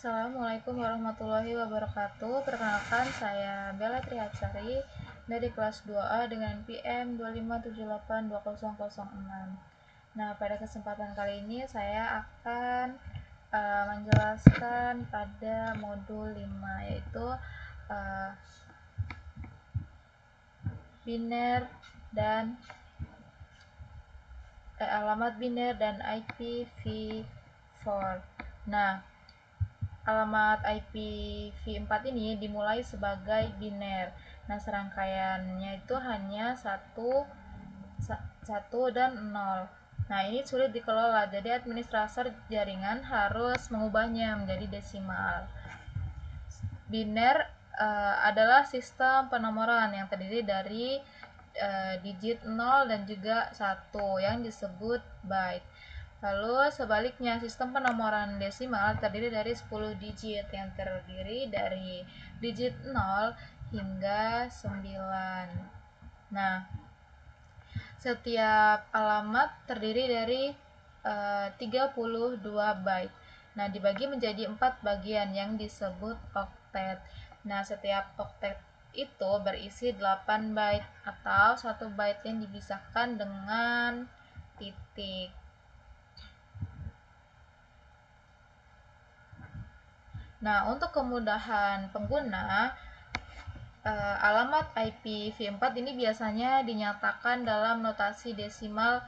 Assalamualaikum warahmatullahi wabarakatuh. Perkenalkan, saya Bella Trihapsari dari kelas 2A dengan PM 257820006. Nah, pada kesempatan kali ini saya akan menjelaskan pada modul 5, yaitu biner dan alamat biner dan IPv4. Nah, alamat IPv4 ini dimulai sebagai biner. Nah, serangkaiannya itu hanya 1 dan 0. Nah, ini sulit dikelola, jadi administrator jaringan harus mengubahnya menjadi desimal. Biner adalah sistem penomoran yang terdiri dari digit 0 dan juga 1 yang disebut byte. Lalu sebaliknya, sistem penomoran desimal terdiri dari 10 digit yang terdiri dari digit 0 hingga 9. Nah, setiap alamat terdiri dari 32 byte. Nah, dibagi menjadi 4 bagian yang disebut oktet. Nah, setiap oktet itu berisi 8 byte atau 1 byte yang dipisahkan dengan titik. Nah, untuk kemudahan pengguna, alamat IPv4 ini biasanya dinyatakan dalam notasi desimal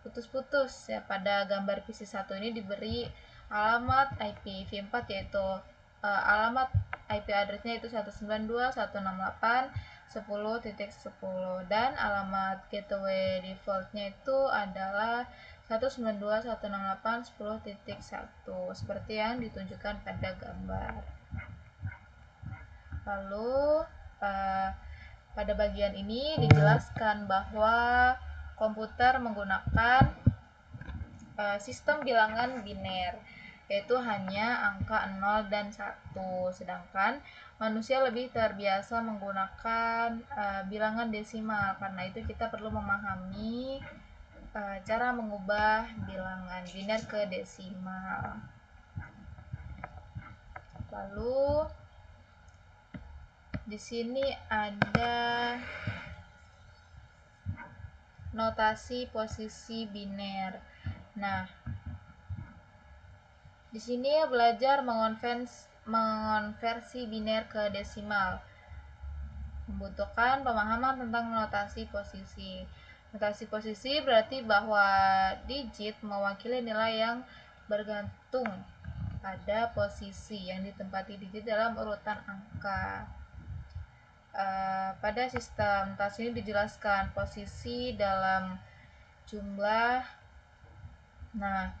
putus-putus ya. Pada gambar PC1 ini diberi alamat IPv4 yaitu alamat IP address-nya itu 192.168.10.10 dan alamat gateway default-nya itu adalah 192.168.10.1 seperti yang ditunjukkan pada gambar. Lalu pada bagian ini dijelaskan bahwa komputer menggunakan sistem bilangan biner, yaitu hanya angka 0 dan 1, sedangkan manusia lebih terbiasa menggunakan bilangan desimal. Karena itu kita perlu memahami cara mengubah bilangan biner ke desimal. Lalu di sini ada notasi posisi biner. Nah, di sini belajar mengonversi biner ke desimal. Membutuhkan pemahaman tentang notasi posisi. Notasi posisi berarti bahwa digit mewakili nilai yang bergantung pada posisi yang ditempati digit dalam urutan angka. Pada sistem notasi ini dijelaskan posisi dalam jumlah. Nah,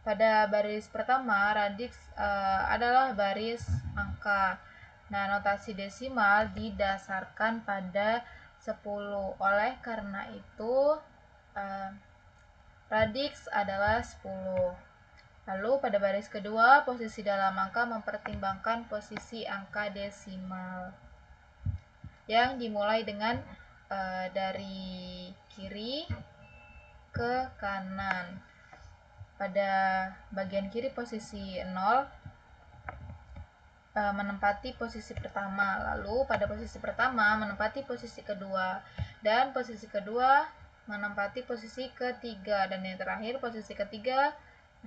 pada baris pertama, radix adalah baris angka. Nah, notasi desimal didasarkan pada 10. Oleh karena itu, radix adalah 10. Lalu pada baris kedua, posisi dalam angka mempertimbangkan posisi angka desimal yang dimulai dengan dari kiri ke kanan. Pada bagian kiri posisi 0 menempati posisi pertama, lalu pada posisi pertama menempati posisi kedua, dan posisi kedua menempati posisi ketiga, dan yang terakhir posisi ketiga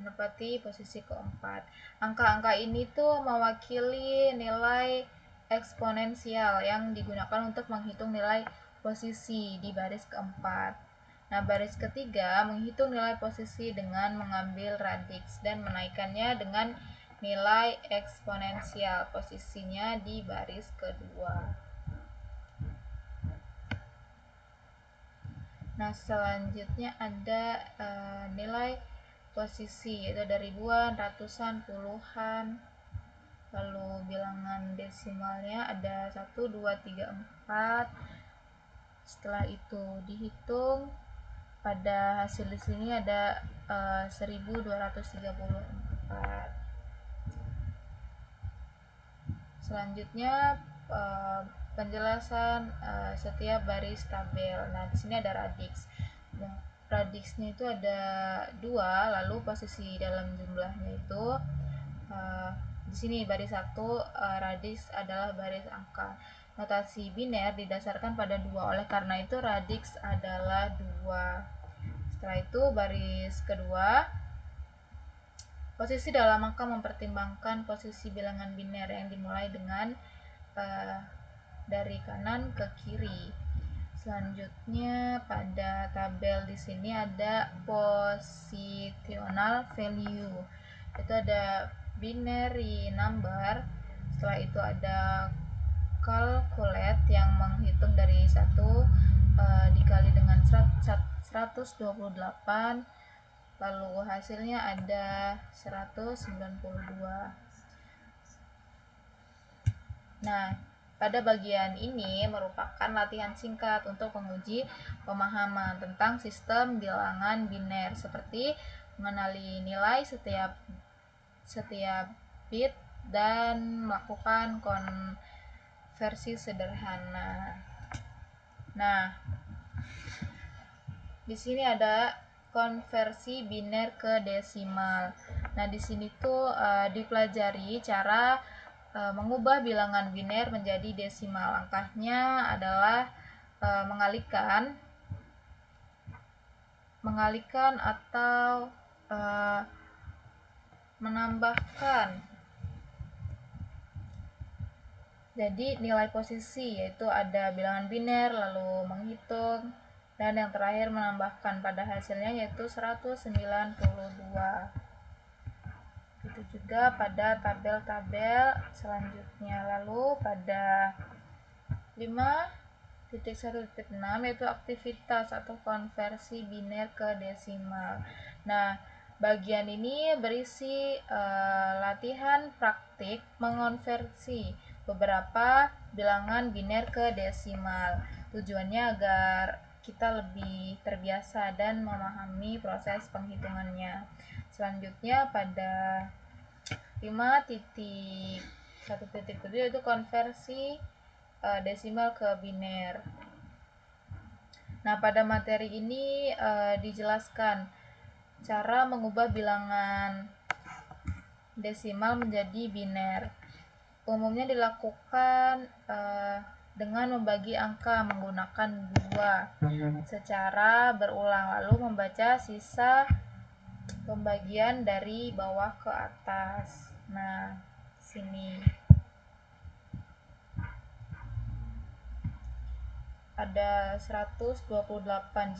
menempati posisi keempat. Angka-angka ini tuh mewakili nilai eksponensial yang digunakan untuk menghitung nilai posisi di baris keempat. Nah, baris ketiga menghitung nilai posisi dengan mengambil radix dan menaikkannya dengan nilai eksponensial posisinya di baris kedua. Nah, selanjutnya ada nilai posisi, yaitu ada ribuan, ratusan, puluhan. Lalu bilangan desimalnya ada 1, 2, 3, 4. Setelah itu dihitung, pada hasil di sini ada 1234. Selanjutnya penjelasan setiap baris tabel. Nah, di sini ada radix. radiksnya itu ada 2, lalu posisi dalam jumlahnya itu di sini baris 1, radiks adalah baris angka. Notasi biner didasarkan pada 2, oleh karena itu radiks adalah 2. Setelah itu baris kedua, posisi dalam angka mempertimbangkan posisi bilangan biner yang dimulai dengan dari kanan ke kiri. Selanjutnya pada tabel di sini ada positional value. Itu ada binary number. Setelah itu ada calculate yang menghitung dari 1 dikali dengan 128, lalu hasilnya ada 192. Nah, pada bagian ini merupakan latihan singkat untuk menguji pemahaman tentang sistem bilangan biner, seperti mengenali nilai setiap bit dan melakukan konversi sederhana. Nah, di sini ada konversi biner ke desimal. Nah, di sini tuh dipelajari cara mengubah bilangan biner menjadi desimal. Langkahnya adalah mengalihkan atau menambahkan. Jadi nilai posisi yaitu ada bilangan biner, lalu menghitung, dan yang terakhir menambahkan pada hasilnya yaitu 192. Itu juga pada tabel-tabel selanjutnya. Lalu pada 5.1.6 yaitu aktivitas atau konversi biner ke desimal. Nah, bagian ini berisi latihan praktik mengonversi beberapa bilangan biner ke desimal. Tujuannya agar kita lebih terbiasa dan memahami proses penghitungannya. Selanjutnya pada 5.1.7 yaitu konversi desimal ke biner. Nah, pada materi ini dijelaskan cara mengubah bilangan desimal menjadi biner. Umumnya dilakukan dengan membagi angka menggunakan 2 secara berulang, lalu membaca sisa pembagian dari bawah ke atas. Nah, sini ada 128.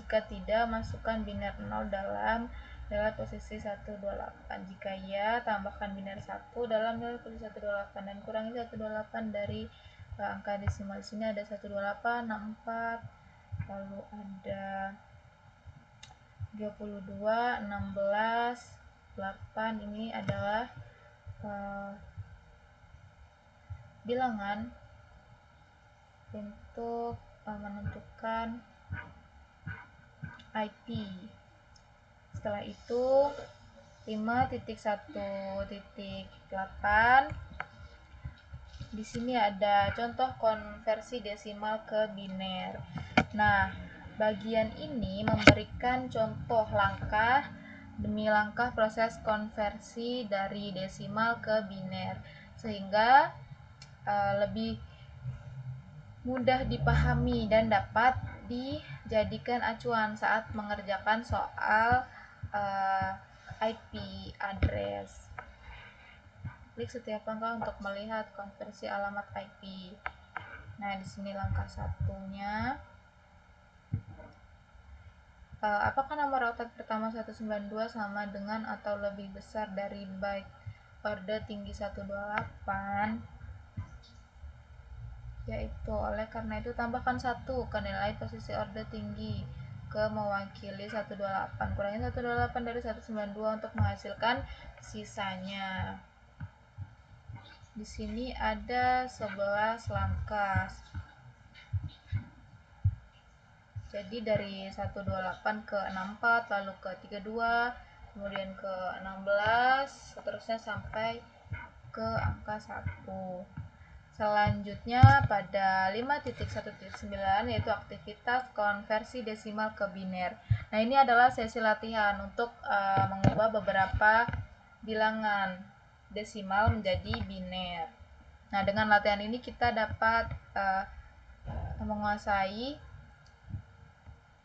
Jika tidak, masukkan biner 0 dalam nilai posisi 128. Jika ya, tambahkan biner 1 dalam nilai posisi 128 dan kurangi 128 dari angka desimal. Di sini ada 128, 64, lalu ada 32, 16, 8. Ini adalah bilangan untuk menentukan IP. Setelah itu 5.1.8 di sini ada contoh konversi desimal ke biner. Nah, bagian ini memberikan contoh langkah demi langkah proses konversi dari desimal ke biner sehingga lebih mudah dipahami dan dapat dijadikan acuan saat mengerjakan soal IP address. Klik setiap langkah untuk melihat konversi alamat IP. Nah, di sini langkah satunya. Apakah nomor router pertama 192 sama dengan atau lebih besar dari byte order tinggi 128? Yaitu oleh karena itu tambahkan 1 ke nilai posisi order tinggi ke mewakili 128, kurangi 128 dari 192 untuk menghasilkan sisanya. Di sini ada 11 langkah. Jadi dari 128 ke 64, lalu ke 32, kemudian ke 16, seterusnya sampai ke angka 1. Selanjutnya pada 5.1.9 yaitu aktivitas konversi desimal ke biner. Nah, ini adalah sesi latihan untuk mengubah beberapa bilangan desimal menjadi biner. Nah, dengan latihan ini kita dapat menguasai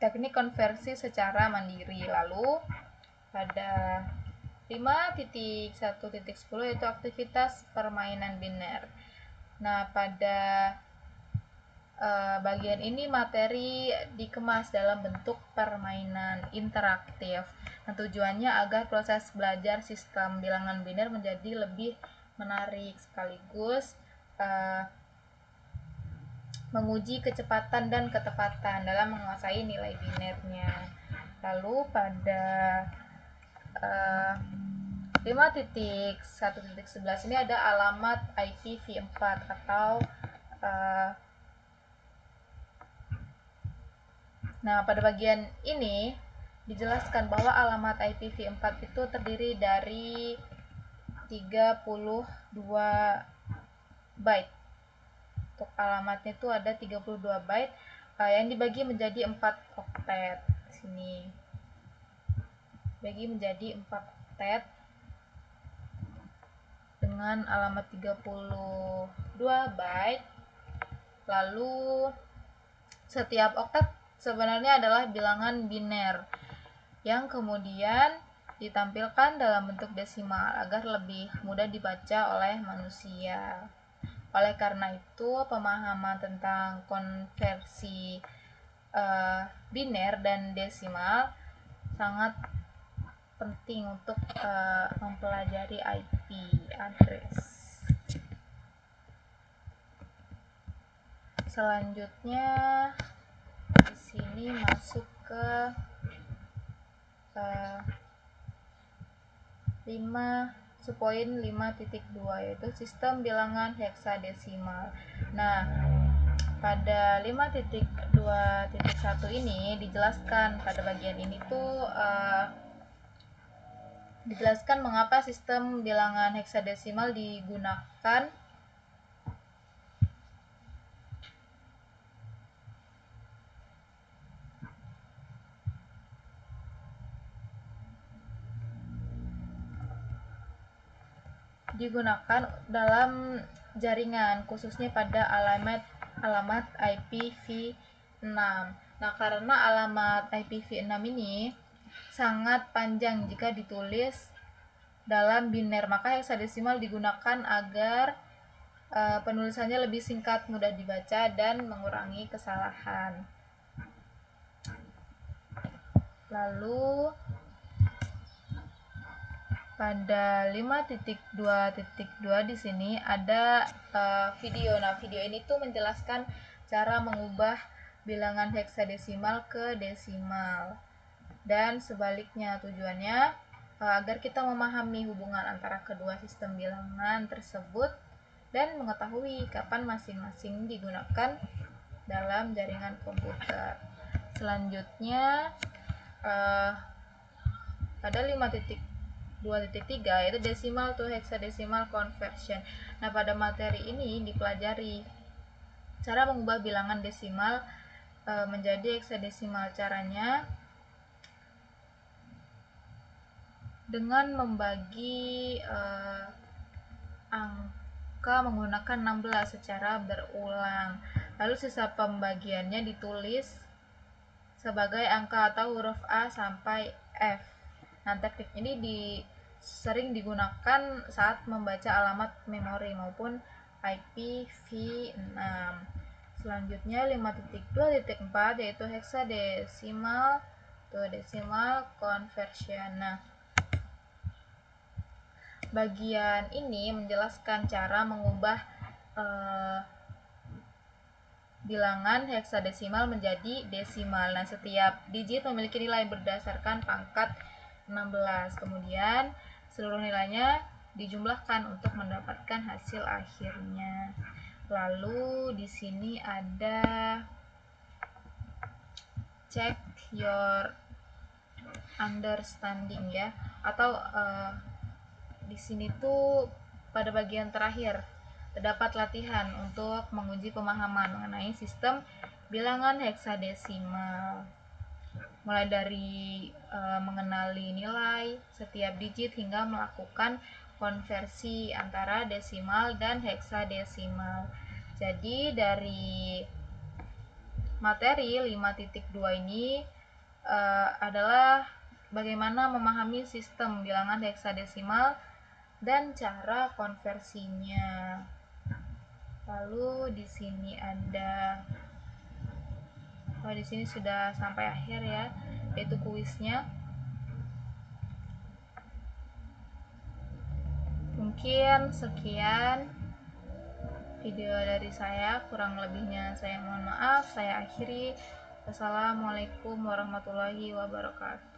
teknik konversi secara mandiri. Lalu pada 5.1.10 yaitu aktivitas permainan biner. Nah, pada bagian ini materi dikemas dalam bentuk permainan interaktif. Nah, tujuannya agar proses belajar sistem bilangan biner menjadi lebih menarik sekaligus menguji kecepatan dan ketepatan dalam menguasai nilai binernya. Lalu pada 5.1.11 ini ada alamat IPv4 atau nah, pada bagian ini dijelaskan bahwa alamat IPv4 itu terdiri dari 32 byte. Untuk alamatnya itu ada 32 byte yang dibagi menjadi 4 oktet. Sini bagi menjadi 4 oktet dengan alamat 32 byte. Lalu setiap oktet sebenarnya adalah bilangan biner yang kemudian ditampilkan dalam bentuk desimal agar lebih mudah dibaca oleh manusia. Oleh karena itu, pemahaman tentang konversi biner dan desimal sangat penting untuk mempelajari IP address. Selanjutnya di sini masuk ke 5.5.2 yaitu sistem bilangan heksadesimal. Nah, pada 5.2.1 ini dijelaskan pada bagian ini tuh dijelaskan mengapa sistem bilangan heksadesimal digunakan dalam jaringan, khususnya pada alamat IPv6. Nah, karena alamat IPv6 ini sangat panjang jika ditulis dalam biner, maka heksadesimal digunakan agar penulisannya lebih singkat, mudah dibaca, dan mengurangi kesalahan. Lalu pada 5.2.2 di sini ada video. Nah, video ini tuh menjelaskan cara mengubah bilangan heksadesimal ke desimal dan sebaliknya. Tujuannya agar kita memahami hubungan antara kedua sistem bilangan tersebut dan mengetahui kapan masing-masing digunakan dalam jaringan komputer. Selanjutnya pada 5.2.3 yaitu decimal to hexadecimal conversion. Nah, pada materi ini dipelajari cara mengubah bilangan desimal menjadi heksadesimal. Caranya dengan membagi angka menggunakan 16 secara berulang. Lalu sisa pembagiannya ditulis sebagai angka atau huruf A sampai F. Nah, teknik ini sering digunakan saat membaca alamat memori maupun IPv6. Selanjutnya 5.2.4 yaitu hexadecimal to decimal conversion. Nah, bagian ini menjelaskan cara mengubah bilangan heksadesimal menjadi desimal. Nah, setiap digit memiliki nilai berdasarkan pangkat 16. Kemudian seluruh nilainya dijumlahkan untuk mendapatkan hasil akhirnya. Lalu di sini ada check your understanding ya, atau di sini tuh pada bagian terakhir terdapat latihan untuk menguji pemahaman mengenai sistem bilangan heksadesimal. mulai dari mengenali nilai setiap digit hingga melakukan konversi antara desimal dan heksadesimal. Jadi dari materi 5.2 ini adalah bagaimana memahami sistem bilangan heksadesimal dan cara konversinya. Lalu di sini ada, di sini sudah sampai akhir ya, yaitu kuisnya. Mungkin sekian video dari saya, kurang lebihnya saya mohon maaf. Saya akhiri. Wassalamualaikum warahmatullahi wabarakatuh.